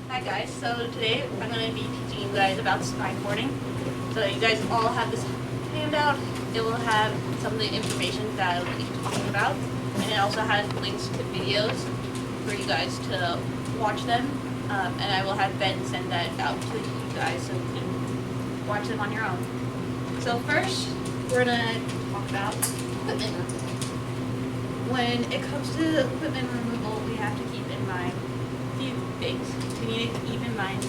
Hi guys, so today I'm going to be teaching you guys about spineboarding. So you guys all have this handout. It will have some of the information that I will be talking about, and it also has links to videos for you guys to watch them, and I will have Ben send that out to you guys so you can watch them on your own. So first, we're going to talk about equipment removal. When it comes to equipment removal, we have to keep in mind a few things. We need to keep in mind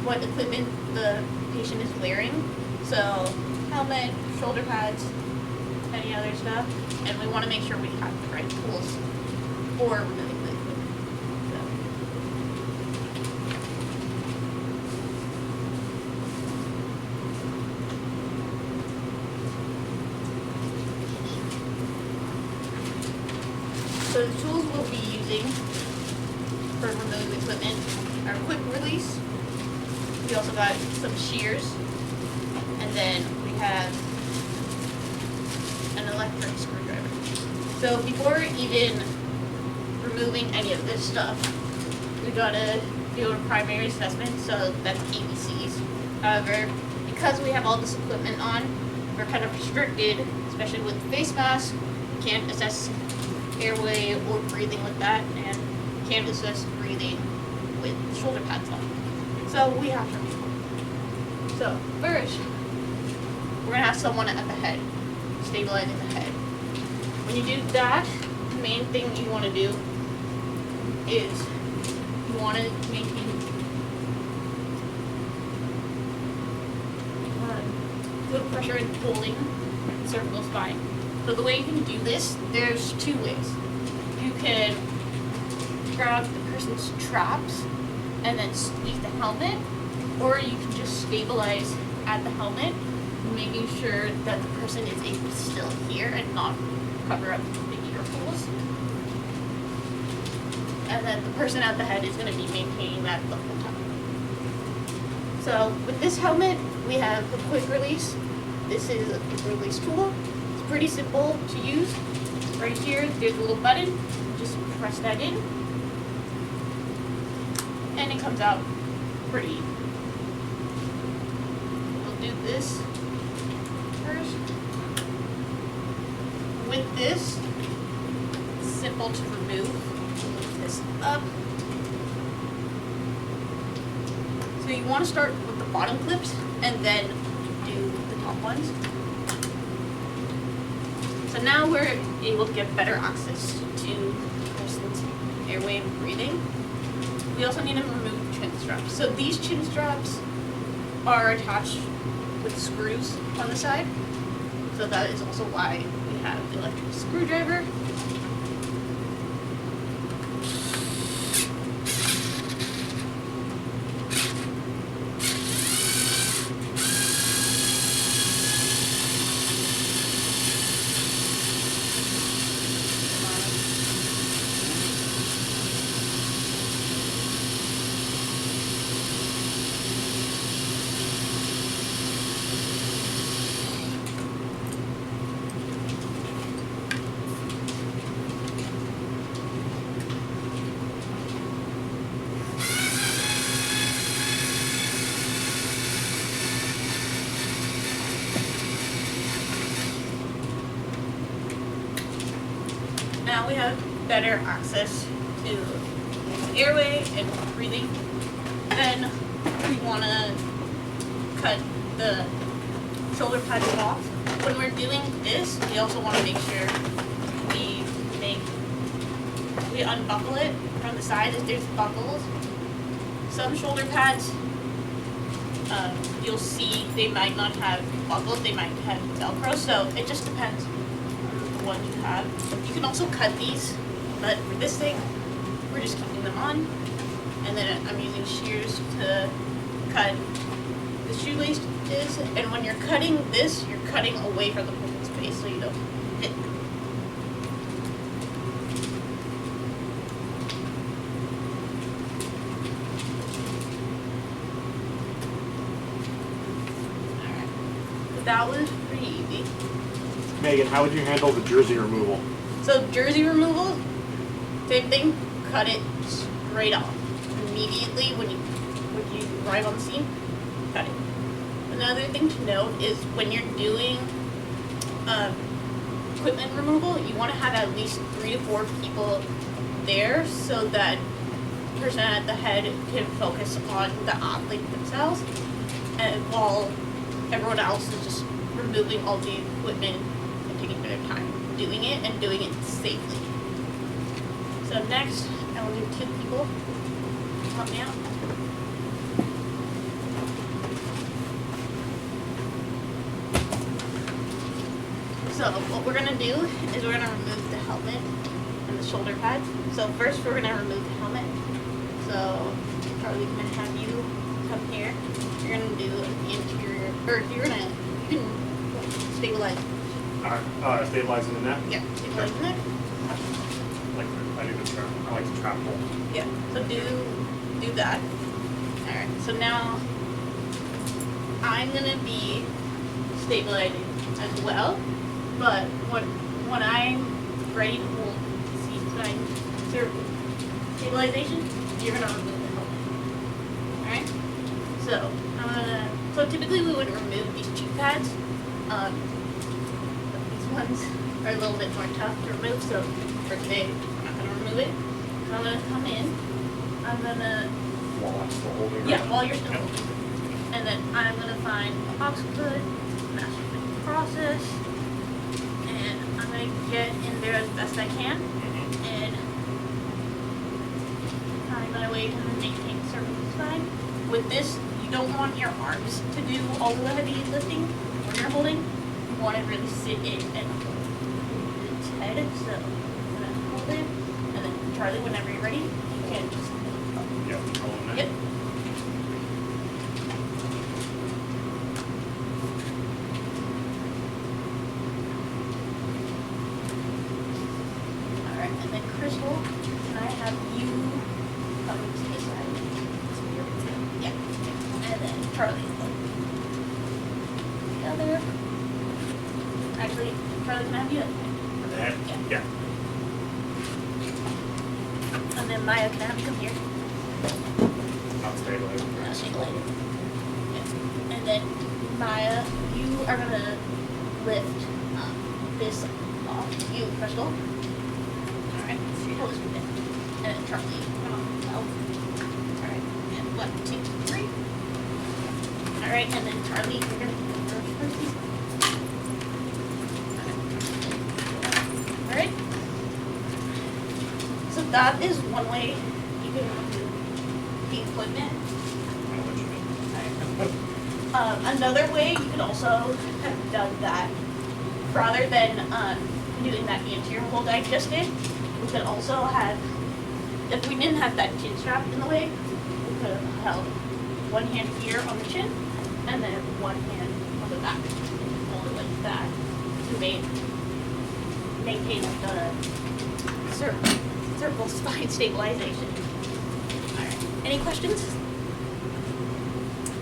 what equipment the patient is wearing. So helmet, shoulder pads, any other stuff. And we want to make sure we have the right tools for removing the equipment. So the tools we'll be using for removing the equipment are quick release. We also got some shears, and then we have an electric screwdriver. So before even removing any of this stuff, we gotta do a primary assessment, so that's ABCs. However, because we have all this equipment on, we're kind of restricted, especially with face masks. We can't assess airway or breathing with that, and can't assess breathing with shoulder pads on. So we have to remove. So first, we're gonna have someone at the head, stabilizing the head. When you do that, the main thing you want to do is you want to maintain good pressure and holding cervical spine. So the way you can do this, there's two ways. You can grab the person's traps and then squeeze the helmet, or you can just stabilize at the helmet, making sure that the person is able to still hear and not cover up the ear holes. And then the person at the head is going to be maintaining that the whole time. So with this helmet, we have the quick release. This is a quick release tool. It's pretty simple to use. Right here, there's a little button. Just press that in, and it comes out pretty easy. We'll do this first. With this, it's simple to remove. Move this up. So you want to start with the bottom clips and then do the top ones. So now we're able to get better access to the person's airway and breathing. We also need to remove chin straps. So these chin straps are attached with screws on the side. So that is also why we have the electric screwdriver. Now we have better access to airway and breathing. Then we want to cut the shoulder pads off. When we're doing this, we also want to make sure we unbuckle it from the side if there's buckles. Some shoulder pads, you'll see they might not have buckles, they might have Velcro, so it just depends on the one you have. You can also cut these, but for this thing, we're just keeping them on. And then I'm using shears to cut the shoelaces. And when you're cutting this, you're cutting away from the person's face so you don't hit them. Alright. That was pretty easy. Megan, how would you handle the jersey removal? So jersey removal, same thing, cut it, right off. Immediately when you arrive on the scene, cut it. Another thing to note is when you're doing equipment removal, you want to have at least 3 to 4 people there so that the person at the head can focus on the athlete themselves, and while everyone else is just removing all the equipment and taking their time doing it and doing it safely. So next, I will do 2 people. Help me out. So what we're gonna do is we're gonna remove the helmet and the shoulder pads. So first we're gonna remove the helmet. So Charlie, I'm gonna have you come here. You're gonna do the interior, or you can stabilize. Stabilizing the neck? Yeah, stabilize the neck. I like the trap hole. Yeah, so do that. Alright, so now I'm gonna be stabilizing as well, but when I'm ready to hold stabilization, you're gonna remove the helmet. Alright? So typically we would remove these cheek pads. But these ones are a little bit more tough to remove, so for today I'm not gonna remove it. So I'm gonna come in. I'm gonna While I'm still holding. yeah, while you're still holding. And then I'm gonna find the oxycode, master the process, and I'm gonna get in there as best I can and find my way to maintain cervical spine. With this, you don't want your arms to do all the heavy lifting when you're holding. You want to really sit in and hold its head. So I'm gonna hold it, and then Charlie, whenever you're ready, you can just Yeah, holding it. yep. Alright, and then Crystal, can I have you come to the side? Yeah. And then Charlie. The other. Actually, Charlie, can I have you? For the head? Yeah. And then Maya, can I have you come here? Not stabilizing. Stabilizing. Yeah. And then Maya, you are gonna lift this off. You, Crystal. Alright, so you hold this with it. And then Charlie, come on, help. Alright, and 1, 2, 3. Alright, and then Charlie, you're gonna go first. Alright. So that is one way you can remove the equipment. I know what you mean. Another way you could also have done that, rather than doing that anterior hold I just did, we could also have, if we didn't have that chin strap in the way, we could have held one hand here on the chin, and then one hand on the back, hold it like that, to maintain the cervical spine stabilization. Alright, any questions?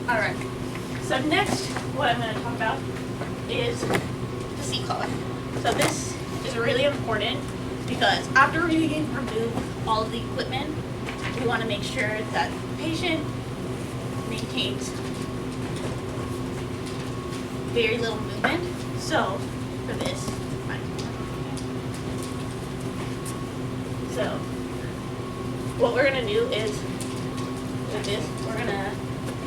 Alright. So next, what I'm going to talk about is the seat collar. So this is really important because after we remove all of the equipment, we want to make sure that the patient maintains very little movement. So for this, so what we're going to do is, with this, we're going to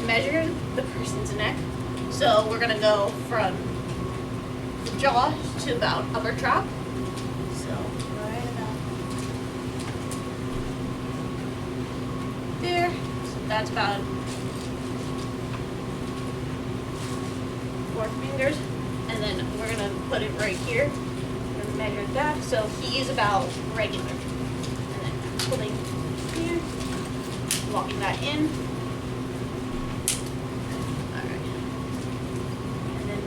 measure the person's neck. So we're gonna go from the jaw to about upper trap. So right about there. So that's about 4 fingers. And then we're gonna put it right here. We're gonna measure that. So he is about regular. And then pulling here, locking that in.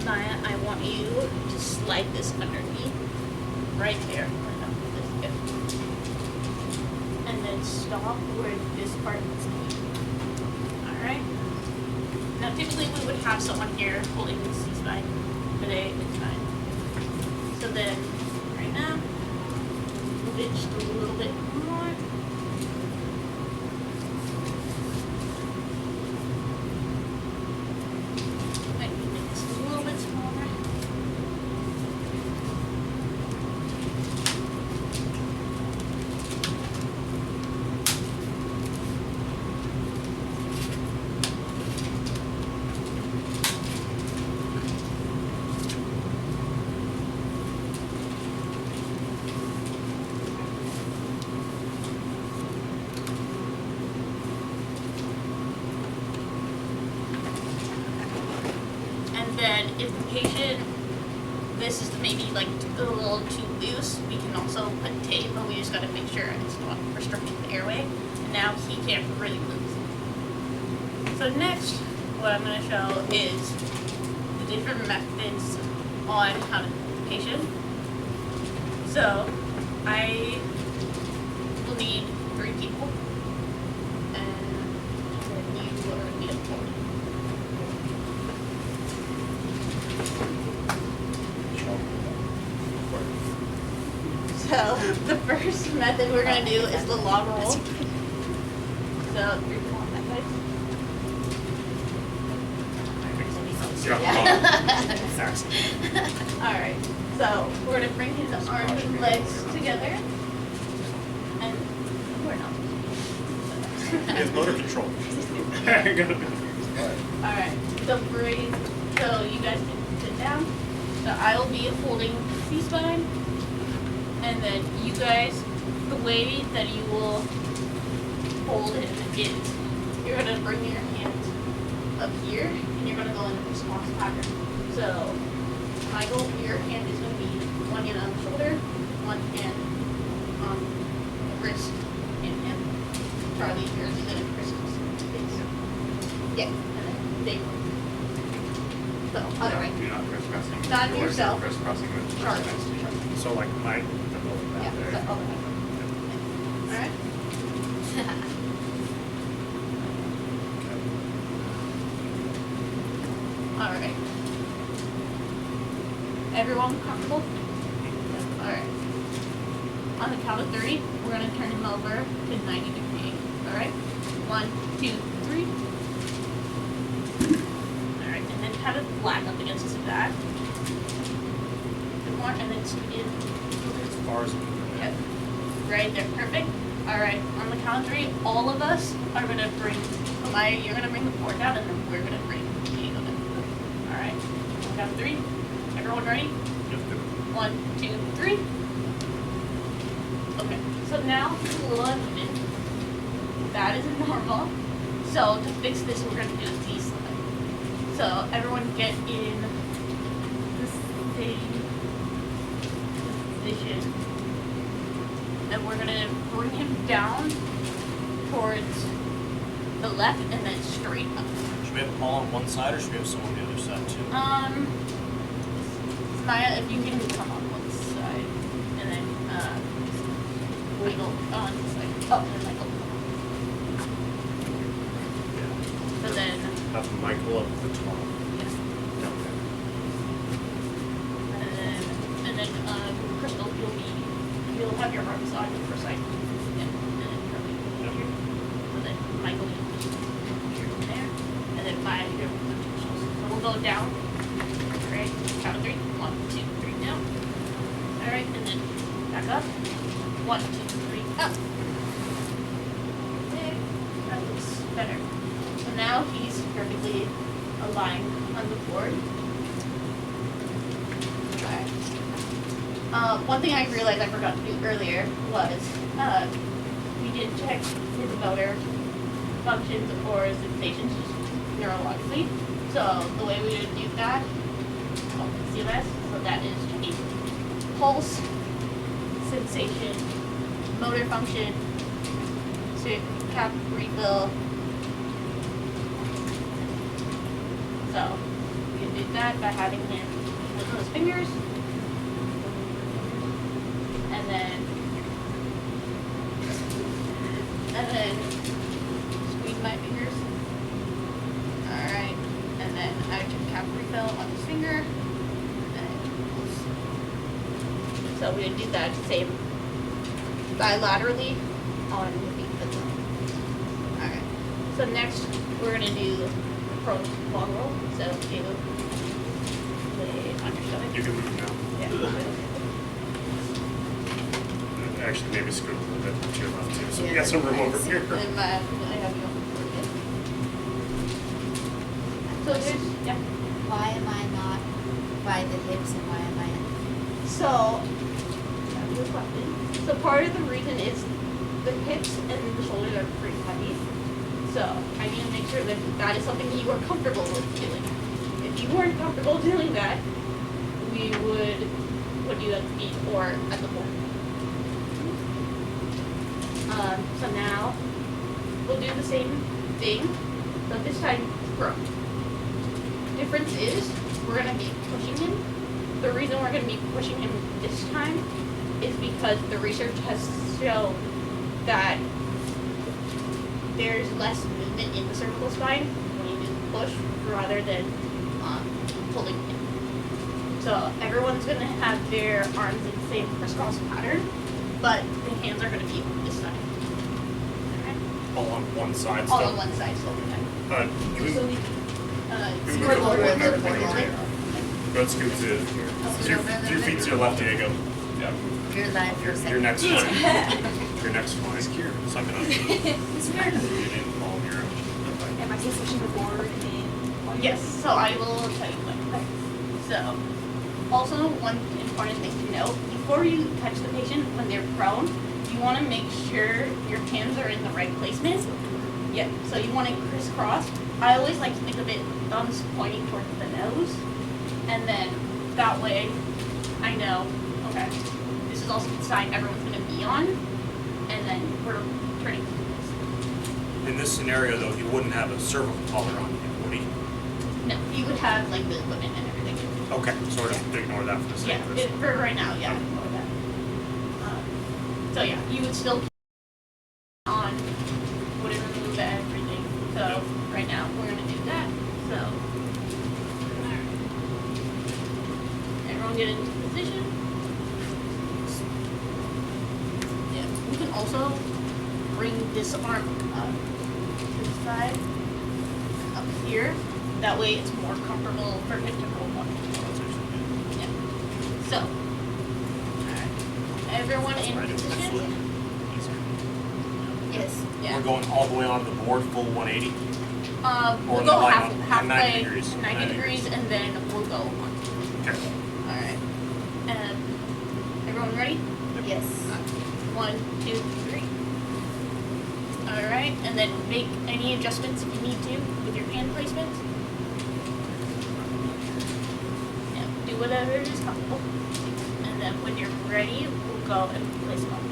Maya, I want you to slide this underneath, right there, and then stop where this part is. Alright? Now typically we would have someone here holding the C-spine. Today it's fine. So then, right now, move it just a little bit more. then if the patient, this is maybe like a little too loose, we can also put tape, but we just gotta make sure it's not restricting the airway. And now he can't really move. So next, what I'm gonna show is the different methods on how to move the patient. So I will need 3 people, and then you are gonna need a 4. So the first method we're gonna do is the log roll. So 3 people on that side. Yeah. Alright, so we're gonna bring his arms and legs together. And we're not. He has motor control. Alright, so you guys can sit down. So I will be holding C-spine. And then you guys, the way that you will hold him is you're gonna bring your hands up here and you're gonna go in a response pattern. So Michael, your hand is gonna be one hand on the shoulder, one hand on the wrist and him. Charlie, yours is gonna crisscross face. Yeah, and then they will. So other way. You're not crisscrossing. Not Yours, yourself. you're crisscrossing with the Charlie. person next to you. So like my Yeah, there. so other way. Alright. Alright. Everyone comfortable? Alright. On the count of 3, we're gonna turn him over to 90-degree. Alright? 1, 2, 3. Alright, and then have it flat up against his back. 2 more, and then scoot in. As far as Yep. Right there, perfect. Alright, on the count of 3, all of us are gonna bring, you're gonna bring the board down, and then we're gonna bring the eagle down. Alright, on the count of 3, everyone ready? 1, 2, 3. Okay, so now it's a little uneven. That is normal. So to fix this, we're gonna do a Z-slide. So everyone get in the same position. And we're gonna bring him down towards the left and then straight up. Should we have them all on one side, or should we have some on the other side too? Maya, if you can come on one side, and then Michael on this side. Oh, and Michael. So then, have Michael up at the top. yes. And then Crystal, you'll have your arms on your first side. Yeah. And then Charlie, you'll here. So then Michael, you'll just here and there. And then Maya, you're so we'll go down. Alright, count of 3. 1, 2, 3, down. Alright, and then back up. 1, 2, 3, up. There. That looks better. So now he's perfectly aligned on the board. One thing I realized I forgot to do earlier was we did check his motor functions or sensations just neurologically. So the way we would do that, CMS, so that is a pulse, sensation, motor function, cap refill. So we can do that by having him wiggle his fingers. And then squeeze my fingers. Alright. And then I can cap refill on his finger. So we would do that same bilaterally on the feet. Alright. So next we're gonna do approach long roll. So you lay on your stomach. You can move now. Yeah. Actually, maybe scoot a little bit to your left too, so we Yeah. got some room over here. And I have you on the board, yeah. So there's, yeah. Why am I not by the hips and why am I in? So, that's a good question. So part of the reason is the hips and the shoulders are pretty heavy. So I need to make sure that that is something you are comfortable with doing. If If you weren't comfortable doing that, we would put you at the feet or at the board. So now we'll do the same thing, but this time pro. Difference is we're gonna be pushing him. The reason we're gonna be pushing him this time is because the research has shown that there's less movement in the cervical spine when you do push rather than pulling him. So everyone's gonna have their arms in the same crisscross pattern, but the hands are gonna be on this side. All on one side All still. on one side, so Can we, so we can we squirt move over over and the everything over board. here? Go scoot to your feet to your left, Diego. Yeah. You're live for a second. Your next fine. Your next fine. Suck it up. It's weird. You didn't fall here. Am I still switching the board in? Yes, so I will tell you what. So, also one important thing to note, before you touch the patient when they're prone, you want to make sure your hands are in the right placement. Yeah, so you want to crisscross. I always like to think of it thumbs pointing towards the nose, and then that way I know, okay, this is also the side everyone's going to be on, and then we're turning. In this scenario, though, he wouldn't have a cervical collar on him, would he? No, you would have like the equipment and everything. Okay, so we're just ignore that for the sake Yeah, of this. for right now, yeah. ignore that. So yeah, you would still on wouldn't remove everything. So right now we're gonna do that. So alright. Everyone get into position. Yeah. We can also bring this arm up to the side, up here. That way it's more comfortable for him to roll up. Yeah. So, alright. Everyone in position? Yes. Yeah. We're going all the way onto the board, full 180. We'll Or go line half, up, halfway, 90 degrees. 90 degrees, and then we'll go on. Okay. Alright. Everyone ready? Yes. 1, 2, 3. Alright, and then make any adjustments if you need to with your hand placement. Yeah, do whatever is comfortable. And then when you're ready, we'll go and place them on the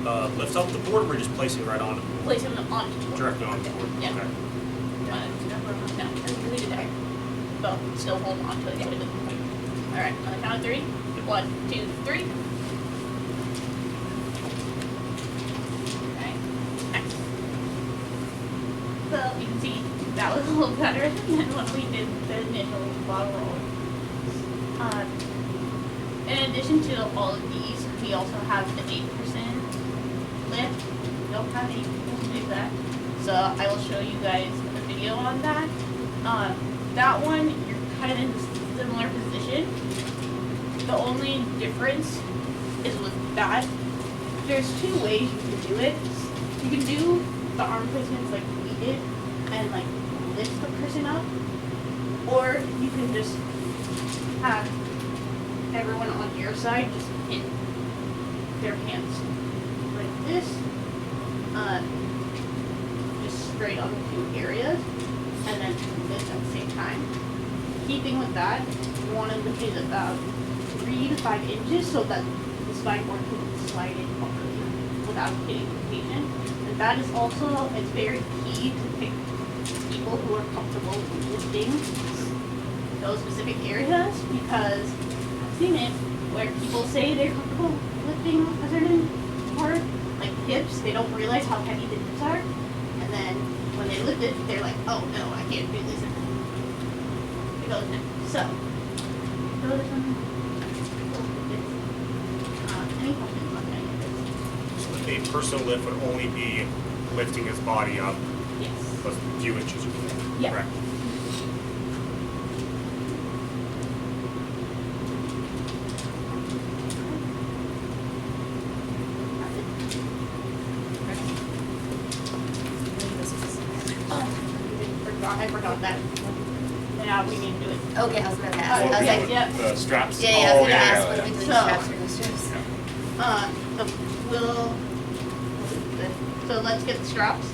board. Lift up the board, we're just placing right on it. Placing them onto the board. Directly on the board. Yeah. Okay. No, leave it there. But still hold on to it. Alright, on the count of 3. 1, 2, 3. Okay. Nice. So you can see that was a little better than when we did the initial bottle roll. In addition to all of these, we also have the 8% lift. We don't have 8 people to do that. So I will show you guys a video on that. That one, you're kind of in a similar position. The only difference is with that, there's 2 ways you can do it. You can do the arm placements like we did and like lift the person up, or you can just have everyone on your side just hit their hands like this, just straight on the 2 areas, and then lift at the same time. Keeping with that, you want to lift it about 3 to 5 inches so that the spineboard can slide in properly without hitting the patient. And that is also, it's very key to pick people who are comfortable lifting those specific areas, because I've seen it where people say they're comfortable lifting a certain part, like hips, they don't realize how heavy the hips are, and then when they lift it, they're like, oh no, I can't do this. It goes down. So, those are some any questions on any of this? So a personal lift would only be lifting his body up Yes. a few inches. Yeah. Correct. I forgot that. Yeah, we need to do it. Okay, I was about to ask. Oh, I was okay, like, yeah. The straps? yeah, I was Oh, gonna ask, what are we doing So- straps or no straps? So let's get the straps.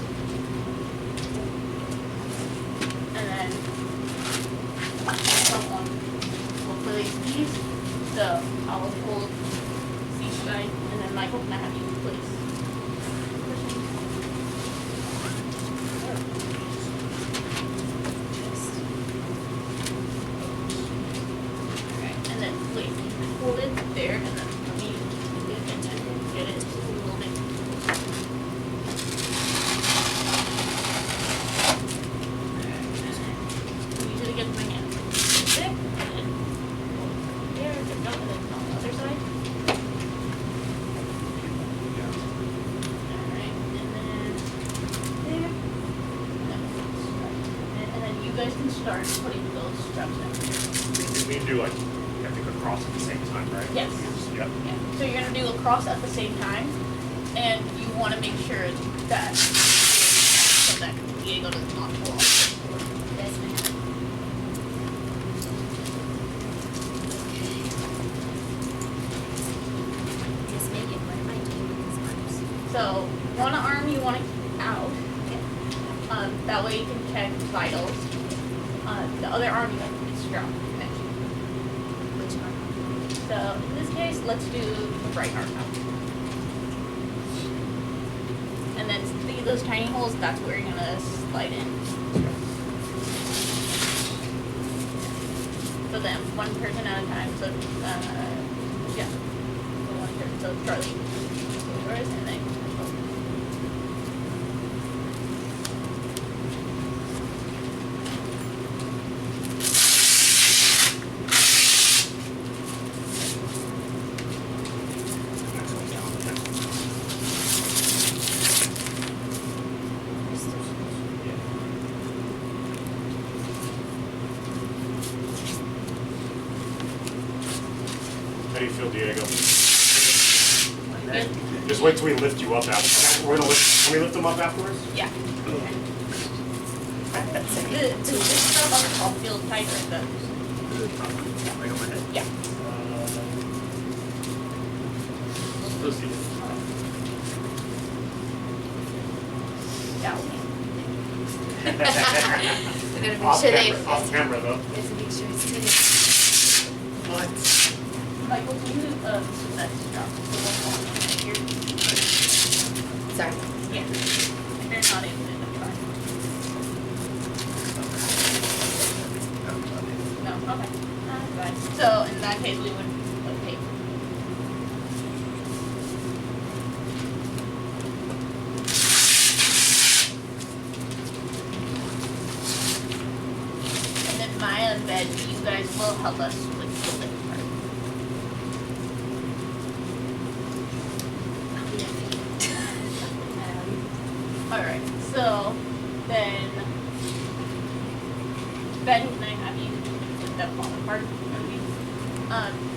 And then release these. So I'll hold each side, and then Michael, can I have you please? Alright, and then wait, hold it there, and then let me get it a little bit. Usually get my hand thick, and then there, and then on the other side. Alright, and then there, and then you guys can start putting those straps down. We do like, you have to go across at the same time, right? Yes. Yep. Yeah. So you're gonna do a cross at the same time, and you want to make sure that so that Diego does not fall off. Yes, ma'am. Just make it. What am I doing with these arms? So one arm you want to keep out. That way you can check vitals. The other arm you want to be strong. Which arm? So in this case, let's do the right arm now. And then see those tiny holes, that's where you're gonna slide in. So then one person at a time, so yeah. So one person, so Charlie, yours, and then How do you feel, Diego? good? Just wait till we lift you up after. We're gonna lift, can we lift them up afterwards? Yeah. This stuff on the top feels tighter than Right on my head. yeah. Let's see. Yeah. We gotta make Off sure they. camera, off camera though. We have to make sure it's fitted. What? Michael, can you that strap the one on here? Sorry. Yeah. They're not even in the front. No, okay. Fine. So in that case, we would put tape. And then Maya and Ben, you guys will help us with the lift part. Alright, so then Ben, can I have you with that bottom part?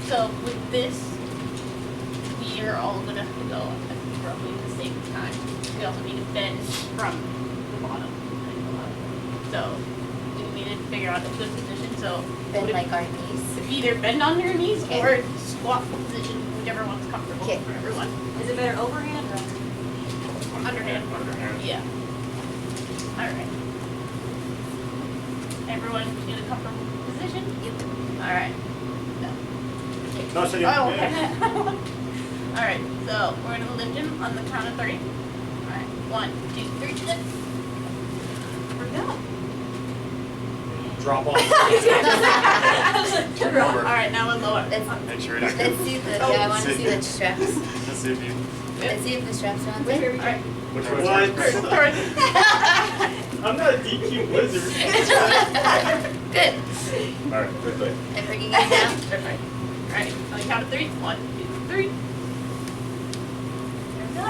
So with this, we are all gonna have to go at roughly the same time. We also need to bend from the bottom. So we need to figure out a good position. So Bend would it- like our knees. either bend on your knees Okay. or squat position, whichever one's comfortable Okay. for everyone. Is it better overhand or? Underhand. Underhand. Yeah. Alright. Everyone in a comfortable position? Yep. Alright. No, so you. Oh, okay. Alright, so we're gonna lift him on the count of 3. Alright, 1, 2, 3, lift. We're going. Drop off. Alright, now we'll lower. Let's, Make sure let's it's. see the. Yeah, I want to see the straps. Let's see if you. Let's see if the straps are on Wait, there. alright. Which one's What? Third. I'm not a DQ wizard. Good. Alright, quickly. And bringing it down. Perfect. Alright, on the count of 3. 1, 2, 3. There we go.